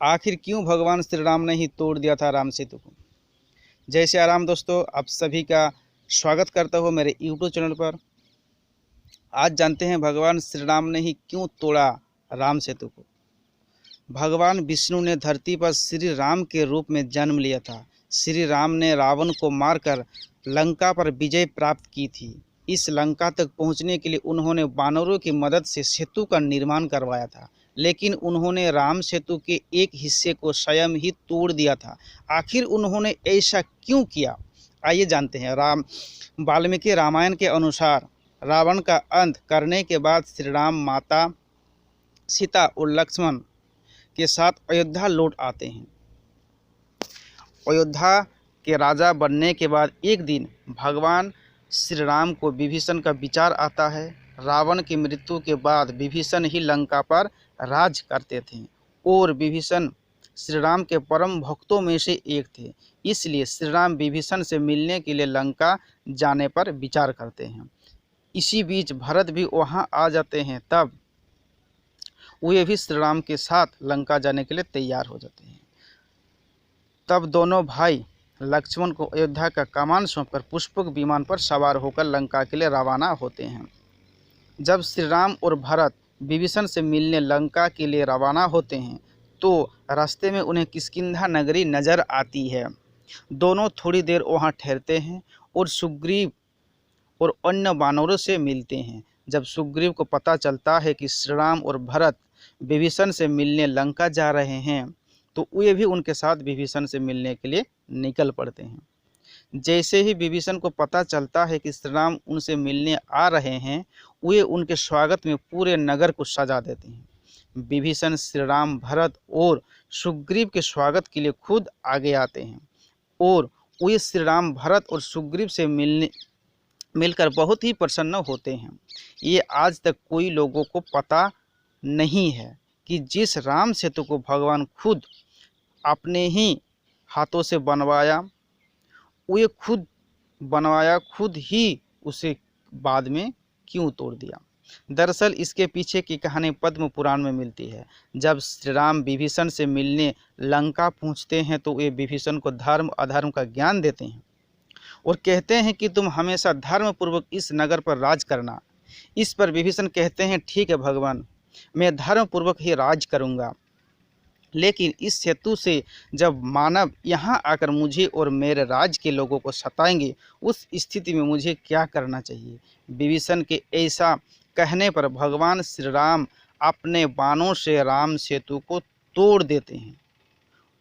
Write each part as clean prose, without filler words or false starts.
आखिर क्यों भगवान श्री राम ने ही तोड़ दिया था राम सेतु को। जय श्री राम दोस्तों, आप सभी का स्वागत करता हूँ मेरे यूट्यूब चैनल पर। आज जानते हैं भगवान श्री राम ने ही क्यों तोड़ा राम सेतु को। भगवान विष्णु ने धरती पर श्री राम के रूप में जन्म लिया था। श्री राम ने रावण को मारकर लंका पर विजय प्राप्त की थी। इस लंका तक पहुंचने के लिए उन्होंने वानरों की मदद से सेतु का निर्माण करवाया था, लेकिन उन्होंने राम सेतु के एक हिस्से को स्वयं ही तोड़ दिया था। आखिर उन्होंने ऐसा क्यों किया, आइए जानते हैं। वाल्मीकि रामायण के अनुसार रावण का अंत करने के बाद श्री राम माता सीता और लक्ष्मण के साथ अयोध्या लौट आते हैं। अयोध्या के राजा बनने के बाद एक दिन भगवान श्री राम को विभीषण का विचार आता है। रावण की मृत्यु के बाद विभीषण ही लंका पर राज करते थे और विभीषण श्री राम के परम भक्तों में से एक थे। इसलिए श्री राम विभीषण से मिलने के लिए लंका जाने पर विचार करते हैं। इसी बीच भरत भी वहां आ जाते हैं। तब वे भी श्री राम के साथ लंका जाने के लिए तैयार हो जाते हैं। तब दोनों भाई लक्ष्मण को अयोध्या का कमान सौंपकर पुष्पक विमान पर सवार होकर लंका के लिए रवाना होते हैं। जब श्री राम और भरत विभीषण से मिलने लंका के लिए रवाना होते हैं तो रास्ते में उन्हें किष्किंधा नगरी नजर आती है। दोनों थोड़ी देर वहां ठहरते हैं और सुग्रीव और अन्य वानरों से मिलते हैं। जब सुग्रीव को पता चलता है कि श्री राम और भरत विभीषण से मिलने लंका जा रहे हैं तो वे भी उनके साथ विभीषण से मिलने के लिए निकल पड़ते हैं। जैसे ही विभीषण को पता चलता है कि श्री राम उनसे मिलने आ रहे हैं, वे उनके स्वागत में पूरे नगर को सजा देते हैं। विभीषण श्री राम, भरत और सुग्रीव के स्वागत के लिए खुद आगे आते हैं और वे श्री राम, भरत और सुग्रीव से मिलकर बहुत ही प्रसन्न होते हैं। ये आज तक कोई लोगों को पता नहीं है कि जिस राम सेतु को भगवान खुद अपने ही हाथों से बनवाया, वे खुद ही उसे बाद में क्यों तोड़ दिया। दरअसल इसके पीछे की कहानी पद्म पुराण में मिलती है। जब श्री राम विभीषण से मिलने लंका पहुंचते हैं तो वे विभीषण को धर्म अधर्म का ज्ञान देते हैं और कहते हैं कि तुम हमेशा धर्म पूर्वक इस नगर पर राज करना। इस पर विभीषण कहते हैं, ठीक है भगवान, मैं धर्म पूर्वक ही राज करूंगा, लेकिन इस सेतु से जब मानव यहाँ आकर मुझे और मेरे राज्य के लोगों को सताएंगे, उस स्थिति में मुझे क्या करना चाहिए। विभीषण के ऐसा कहने पर भगवान श्री राम अपने बाणों से राम सेतु को तोड़ देते हैं।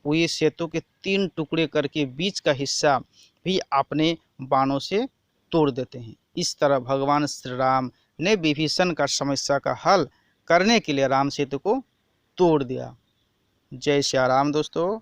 वे सेतु के 3 टुकड़े करके बीच का हिस्सा भी अपने बाणों से तोड़ देते हैं। इस तरह भगवान श्री राम ने विभीषण का समस्या का हल करने के लिए राम सेतु को तोड़ दिया। जय श्री राम दोस्तों।